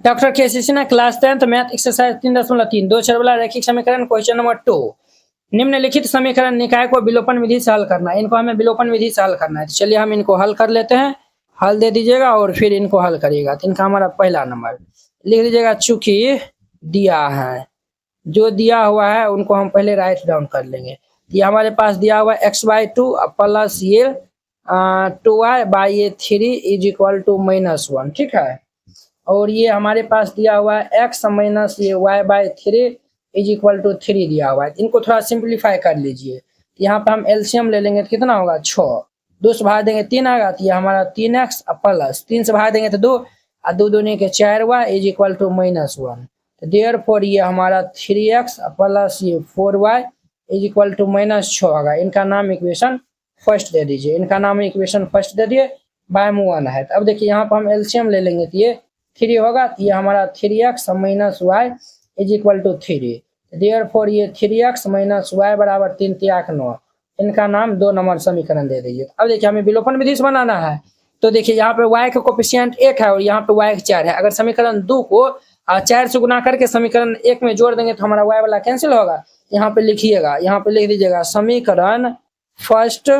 Doctor KCC ने class 10 math exercise 3.3 दो चर वाला रैखिक समीकरण क्वेश्चन नंबर 2 निम्नलिखित समीकरण निकाय को विलोपन विधि से हल करना है। इनको हमें विलोपन विधि से हल करना है। तो चलिए हम इनको हल कर लेते हैं। हल दे दीजिएगा और फिर इनको हल करिएगा। तो इनका हमारा पहला नंबर लिख दीजिएगा। चूंकि दिया है, जो दिया हुआ है उनको हम पहले राइट डाउन कर लेंगे। ये हमारे पास दिया हुआ है x/2 प्लस ये 2y/3 इज इक्वल टू -1, ठीक है। और ये हमारे पास दिया हुआ है x माइनस ये y/3 इज इक्वल टू 3 दिया हुआ है। इनको थोड़ा सिंप्लीफाई कर लीजिए। यहाँ पे हम एलसीएम ले लेंगे तो कितना होगा 6, 2 से भाग देंगे 3 आएगा। तो ये हमारा 3x प्लस 3 से भाग देंगे तो 2 और 2 दूनी के 4y इज इक्वल टू -1। तो देयरफॉर ये हमारा 3x प्लस ये 4y इज इक्वल टू -6 होगा। इनका नाम इक्वेशन फर्स्ट दे दीजिए। इनका नाम इक्वेशन फर्स्ट दे दिए, बाय में 1 है। तो अब देखिए यहाँ पर हम एलसीएम ले लेंगे तो ये 3 होगा। तो ये हमारा 3x minus y is equal to 3। Therefore ये 3x माइनस y बराबर 3 3 9। इनका नाम 2 नंबर समीकरण दे दीजिए। अब देखिए हमें विलोपन विधि से बनाना है। तो देखिए यहाँ पे y का कोफिशिएंट 1 है और यहाँ पे y 4 है। अगर समीकरण 2 को 4 से गुना करके समीकरण 1 में जोड़ देंगे तो हमारा y वाला कैंसिल होगा। यहाँ पे लिखिएगा, यहाँ पे लिख दीजिएगा समीकरण फर्स्ट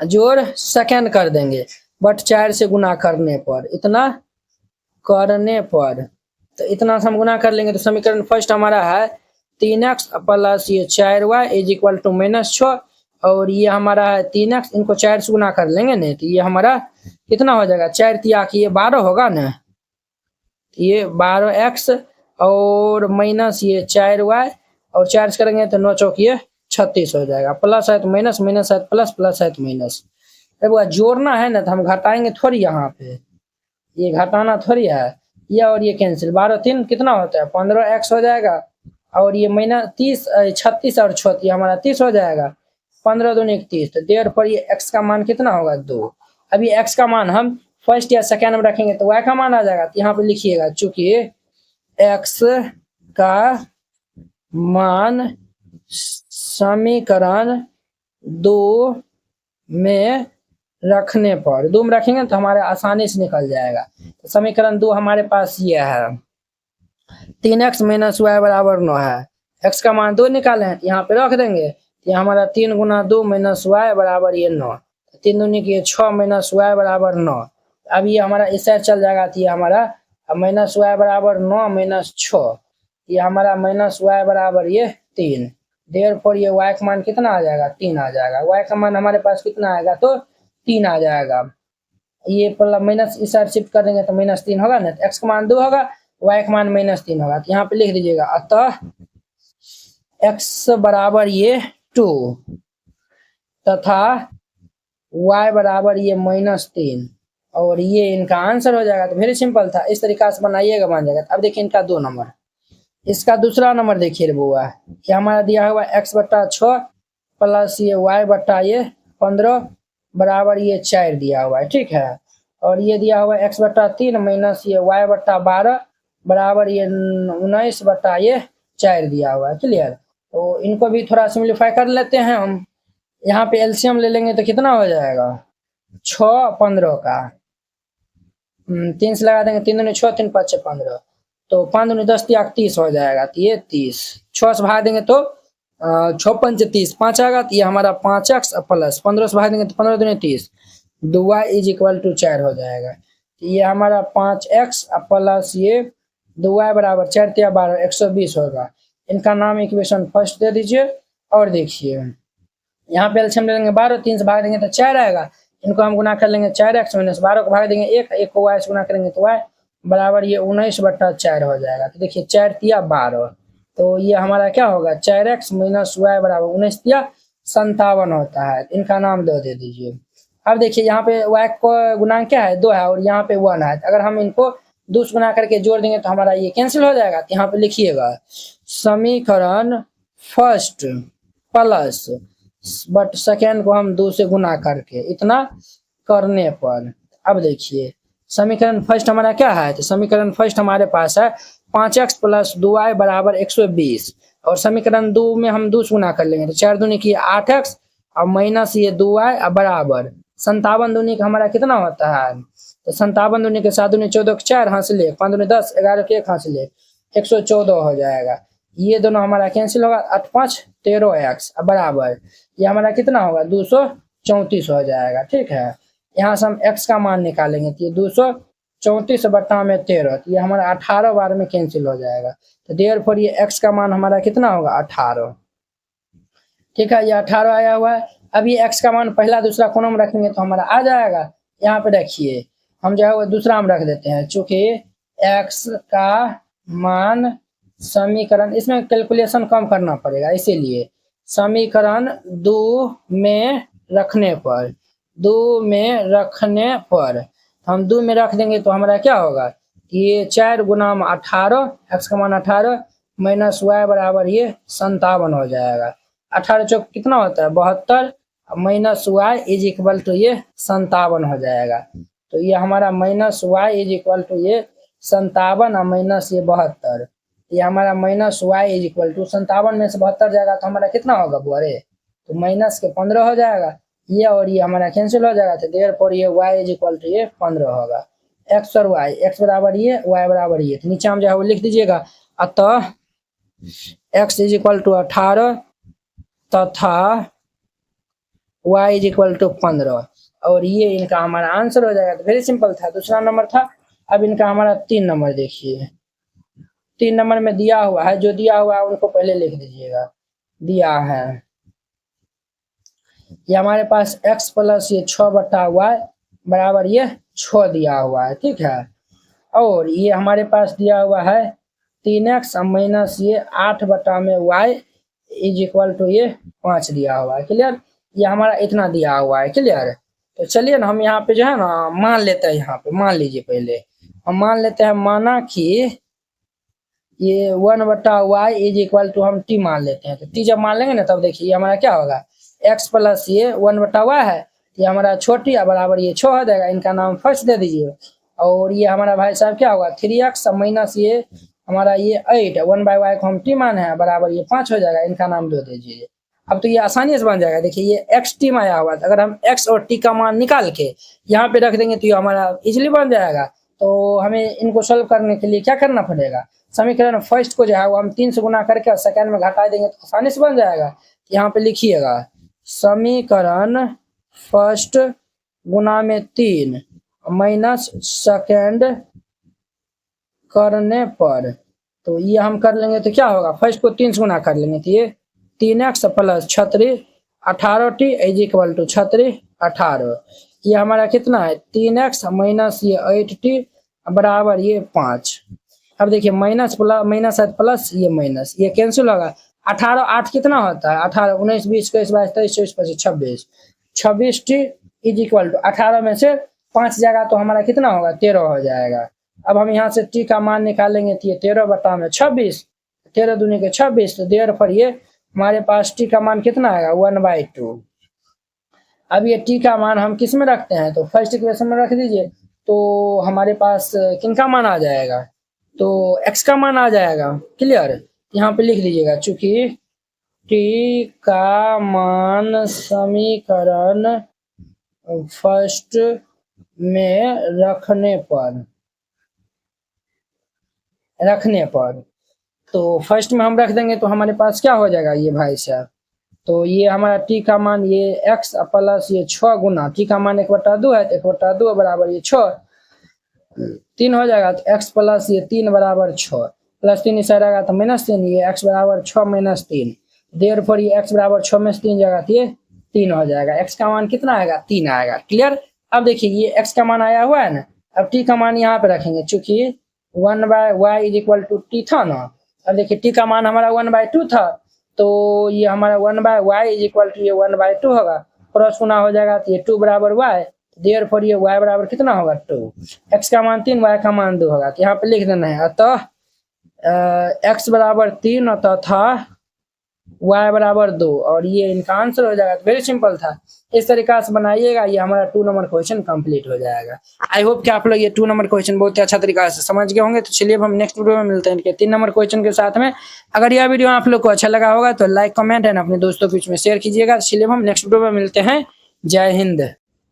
जोड़ सेकेंड कर देंगे, बट 4 से गुना करने पर, इतना करने पर। तो इतना से हम गुना कर लेंगे तो समीकरण फर्स्ट हमारा है 3x प्लस ये 4y इज इक्वल टू -6 और ये हमारा है 3x। इनको 4 से गुना कर लेंगे ना तो ये हमारा कितना हो जाएगा 4 3 ये 12 होगा ना। ये 12x और माइनस ये 4y और 4 करेंगे तो 9 चौक ये 36 हो जाएगा। प्लस है तो माइनस, माइनस है तो प्लस, प्लस है तो माइनस। अब जोड़ना है ना तो हम घटाएंगे थोड़ी, यहाँ पे ये घटाना थोड़ी है। ये और ये कैंसिल, 12 3 कितना होता है 15x हो जाएगा और ये माइनस 30 36 और 36 हमारा 30 हो जाएगा। 15 दूनी 30। तो देयरफॉर ये x का मान कितना होगा 2। अभी x का मान हम फर्स्ट या सेकेंड में रखेंगे तो y का मान आ जाएगा। तो यहाँ पे लिखिएगा चूंकि x का मान समीकरण 2 में रखने पर, 2 में रखेंगे तो हमारे आसानी से निकल जाएगा। तो समीकरण 2 हमारे पास ये है 3x माइनस y बराबर 9 है। x का मान 2 निकाले हैं, यहाँ पे रख देंगे। ये हमारा 3 गुना 2 माइनस y बराबर ये 9। 3 दूनी की 6 माइनस y बराबर 9। अब ये हमारा इस साइड चल जाएगा तो ये हमारा माइनस y बराबर 9 माइनस 6, ये हमारा माइनस y बराबर ये 3। देयरफॉर ये y का मान कितना आ जाएगा 3 आ जाएगा। y का मान हमारे पास कितना आएगा तो 3 आ जाएगा। ये प्लस माइनस इस साइड शिफ्ट कर देंगे तो -3 होगा ना। तो x का मान 2 होगा, y का मान -3 होगा। तो यहाँ पे लिख दीजिएगा अतः x बराबर ये 2 तथा y बराबर ये -3 और ये इनका आंसर हो जाएगा। तो वेरी सिंपल था, इस तरीका से बनाइएगा बन जाएगा। अब देखिए इनका 2 नंबर, इसका दूसरा नंबर देखिए बुआ, ये हमारा दिया हुआ x/6 प्लस ये y/ ये 15 बराबर ये 4 दिया हुआ है, ठीक है। और ये दिया हुआ है x/3 माइनस ये y/12 बराबर ये 19 ये 4 दिया हुआ है। क्लियर। तो इनको भी थोड़ा सिंप्लीफाई कर लेते हैं हम। यहाँ पे एलसीएम ले लेंगे तो कितना हो जाएगा 6 15 का 3 से लगा देंगे, 3 दूनी 6 3 5 6 15। तो 5 दूनी 10 30 हो जाएगा। तो ये 30 6 से भाग देंगे तो 6 5 30 5 आएगा। तो ये हमारा 5x प्लस 15 से भाग देंगे तो 15 दूनी 30 2y इज इक्वल टू 4 हो जाएगा। तो ये हमारा 5x प्लस ये 2y बराबर 4 3 12 120 होगा। इनका नाम इक्वेशन फर्स्ट दे दीजिए। और देखिए यहाँ पे एलसीएम ले लेंगे 12, 3 से भाग देंगे तो 4 आएगा। इनको हम गुना कर लेंगे 4x माइनस 12 को भाग देंगे 1 को y से गुना करेंगे तो y बराबर ये 19/4 हो जाएगा। तो देखिए 4 3 12, तो ये हमारा क्या होगा 4x माइनस y बराबर 19 3 57 होता है। इनका नाम 2 दे दीजिए। अब देखिए यहाँ पे y को गुणांक क्या है 2 है और यहाँ पे 1 है। अगर हम इनको 2 से गुना करके जोड़ देंगे तो हमारा ये कैंसिल हो जाएगा। तो यहाँ पे लिखिएगा समीकरण फर्स्ट प्लस बट सेकेंड को हम 2 से गुना करके, इतना करने पर। अब देखिए समीकरण फर्स्ट हमारा क्या है, तो समीकरण फर्स्ट हमारे पास है 5x प्लस 2y बराबर 120 और समीकरण 2 में हम 2 से गुना कर लेंगे तो 4 दूनी की 8x और माइनस ये 2y बराबर 57 दूनी का हमारा कितना होता है तो 57 दूनी के 7 दूनी 14 के 4 हासिल 5 दूनी 10 11 के 1 हासिल 114 हो जाएगा। ये दोनों हमारा कैंसिल होगा 8 5 13x बराबर ये हमारा कितना होगा 234 हो जाएगा। ठीक है, यहाँ से हम x का मान निकालेंगे तो ये 234 बटा में 13 तो ये हमारा 18 बार में कैंसिल हो जाएगा। तो देयरफॉर ये x का मान हमारा कितना होगा 18। ठीक है, ये 18 आया हुआ है। अब ये x का मान पहला दूसरा कोनों में रखेंगे तो हमारा आ जाएगा। यहाँ पे रखिए हम जो है वो दूसरा में रख देते हैं, चूंकि x का मान समीकरण इसमें कैलकुलेशन कम करना पड़ेगा, इसीलिए समीकरण 2 में रखने पर 2 में रखने पर हम 2 में रख देंगे तो हमारा क्या होगा कि ये 4 गुना 18 x का मान 18 माइनस y बराबर ये 57 हो जाएगा। 18 चौक कितना होता है 72 minus y is equal to ये 57 हो जाएगा। तो ये हमारा minus y is equal to ये 57 और माइनस ये 72 ये हमारा minus y is equal to 57 में से 72 जाएगा तो हमारा कितना होगा बुआरे तो माइनस के 15 हो जाएगा। ये और ये हमारा कैंसिल हो जाएगा तो देयरफॉर ये y इज इक्वल टू ये 15 होगा। x और y x बराबर ये y बराबर ये तो नीचे हम जो है वो लिख दीजिएगा। अतः x इज इक्वल टू 18 तथा y इज इक्वल टू 15 और ये इनका हमारा आंसर हो जाएगा। तो वेरी सिंपल था, दूसरा नंबर था। अब इनका हमारा 3 नंबर देखिए, 3 नंबर में दिया हुआ है, जो दिया हुआ है उनको पहले लिख दीजिएगा। दिया है ये हमारे पास x प्लस ये 6 बटा y बराबर ये 6 दिया हुआ है। ठीक है, और ये हमारे पास दिया हुआ है 3x माइनस ये 8 बटा में y इज इक्वल टू ये 5 दिया हुआ है। क्लियर, ये हमारा इतना दिया हुआ है। क्लियर, तो चलिए ना हम यहाँ पे जो है ना मान लेते हैं। यहाँ पे मान लीजिए, पहले हम मान लेते हैं, माना कि ये 1 बटा वाई इज इक्वल टू हम t मान लेते हैं। तो t जब मान लेंगे ना तब देखिए हमारा क्या होगा x प्लस ये 1 बटा वाई है, ये हमारा छोटी है बराबर ये 6 हो जाएगा। इनका नाम फर्स्ट दे दीजिए। और ये हमारा भाई साहब क्या होगा 3x माइनस ये हमारा ये 8 1 बाई वाई को हम t मान है बराबर ये 5 हो जाएगा। इनका नाम दे दीजिए। अब तो ये आसानी से बन जाएगा। देखिए ये x t में आया हुआ था, अगर हम x और t का मान निकाल के यहाँ पे रख देंगे तो ये हमारा इजिली बन जाएगा। तो हमें इनको सोल्व करने के लिए क्या करना पड़ेगा, समीकरण फर्स्ट को जो है वो हम 3 से गुना करके सेकंड में घटा देंगे तो आसानी से बन जाएगा। यहाँ पे लिखिएगा समीकरण फर्स्ट गुना में 3 माइनस सेकंड करने पर, तो ये हम कर लेंगे तो क्या होगा, फर्स्ट को 3 से गुना कर लेंगे तो ये 3x plus 36 18t is equal to 36 18। ये हमारा कितना है 3x माइनस ये 8t बराबर ये 5। अब देखिए माइनस प्लस माइनस प्लस ये माइनस ये कैंसिल होगा। 18 8 कितना होता है 18 19 20 21 22 23 24 25 26 26t इज इक्वल टू 18 में से 5 जाएगा तो हमारा कितना होगा 13 हो जाएगा। अब हम यहाँ से t का मान निकालेंगे तो ये 13 बटा में 26 13 दूनी के 26 तो देयरफॉर ये हमारे पास t का मान कितना आएगा 1/2। अब ये t का मान हम किस में रखते हैं तो फर्स्ट इक्वेशन में रख दीजिए। तो हमारे पास किन का मान आ जाएगा तो x का मान आ जाएगा। क्लियर, यहाँ पे लिख दीजिएगा चूंकि t का मान समीकरण फर्स्ट में रखने पर तो फर्स्ट में हम रख देंगे तो हमारे पास क्या हो जाएगा ये भाई साहब, तो ये हमारा t का मान ये x प्लस ये 6 गुना t का मान 1/2 है तो 1/2 बराबर ये 6 3 हो जाएगा। तो x प्लस ये 3 बराबर 6 प्लस 3 इस रहेगा तो माइनस 3 ये x बराबर 6 माइनस 3 देयरफॉर ये x बराबर 6 में से 3 जाएगा तो ये 3 हो जाएगा। x का मान कितना आएगा 3 आएगा। क्लियर, अब देखिए ये x का मान आया हुआ है ना, अब t का मान यहाँ पे रखेंगे चूंकि 1/y is equal to t था ना। अब देखिए t का मान हमारा 1/2 था तो ये हमारा 1/y इज इक्वल टू ये 1/2 होगा, क्रॉस गुना हो जाएगा तो ये 2 बराबर y देयरफॉर ये y बराबर कितना होगा 2। x का मान 3 y का मान 2 होगा तो यहाँ पे लिख देना है अतः x बराबर 3 तथा y बराबर 2 और ये इनका आंसर हो जाएगा। वेरी सिंपल था, इस तरीका से बनाइएगा, ये हमारा 2 नंबर क्वेश्चन कंप्लीट हो जाएगा। आई होप कि आप लोग ये 2 नंबर क्वेश्चन बहुत ही अच्छा तरीका से समझ गए होंगे। तो चलिए अब हम नेक्स्ट वीडियो में मिलते हैं इनके 3 नंबर क्वेश्चन के साथ में। अगर यह वीडियो आप लोग को अच्छा लगा होगा तो लाइक कमेंट एंड अपने दोस्तों के बीच में शेयर कीजिएगा। चलिए हम नेक्स्ट वीडियो में मिलते हैं। जय Hind.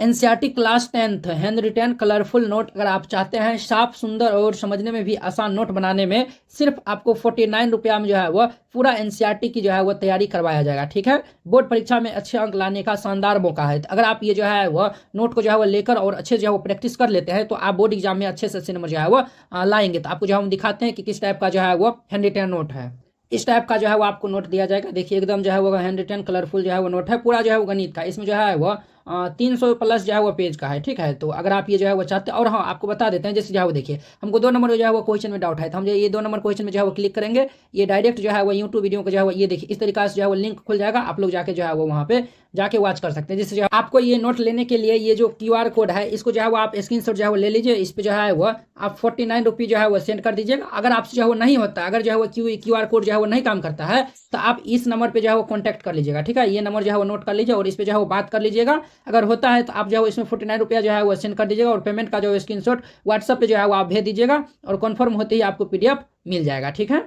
NCERT class 10th hand retain colourful note अगर आप चाहते हैं साफ सुंदर और समझने में भी आसान नोट बनाने में, सिर्फ आपको 49 रुपया में जो है वह पूरा एनसीईआरटी की जो है वह तैयारी करवाया जाएगा। ठीक है, बोर्ड परीक्षा में अच्छे अंक लाने का शानदार मौका है। अगर आप ये जो है वह नोट को जो है वह लेकर और अच्छे जो है वो प्रैक्टिस कर लेते हैं तो आप बोर्ड एग्जाम में अच्छे से अच्छे नंबर जो है वह लाएंगे। तो आपको जो है हम दिखाते हैं कि किस टाइप का जो है वो हैंड रिटेन नोट है। इस टाइप का जो है वो आपको नोट दिया जाएगा। देखिए एकदम जो है वो हैंड रिटेन कलरफुल जो है वो नोट है, पूरा जो है वो गणित का। इसमें जो है वो 300 प्लस जो है वो पेज का है। ठीक है, तो अगर आप ये जो है वो चाहते हैं, और हाँ आपको बता देते हैं, जैसे जो है वो देखिए हमको 2 नंबर जो है वो क्वेश्चन में डाउट है, तो हम जो ये 2 नंबर क्वेश्चन में जो है वो क्लिक करेंगे, ये डायरेक्ट जो है वो यूट्यूब वीडियो को जो है वो ये देखिए इस तरीके से जो है वो लिंक खुल जाएगा, आप लोग जाके जो है वो वहाँ पे जाके वॉच कर सकते हैं। जिससे जो है आपको ये नोट लेने के लिए ये जो QR कोड है इसको जो है वो आप स्क्रीनशॉट जो है वो ले लीजिए। इस पर जो है वो आप 49 रुपीज़ जो है वो सेंड कर दीजिएगा। अगर आपसे जो है वो नहीं होता, अगर जो है वो QR कोड जो है वो नहीं काम करता है, तो आप इस नंबर पे जो है वो कॉन्टैक्ट कर लीजिएगा। ठीक है, ये नंबर जो है वो नोट कर लीजिए और इस पे जो है वो बात कर लीजिएगा। अगर होता है तो आप जो है इसमें 49 रुपया जो है वो सेंड कर दीजिएगा और पेमेंट का जो स्क्रीनशॉट व्हाट्सएप पे जो है वो आप भेज दीजिएगा और कन्फर्म होते ही आपको PDF मिल जाएगा। ठीक है।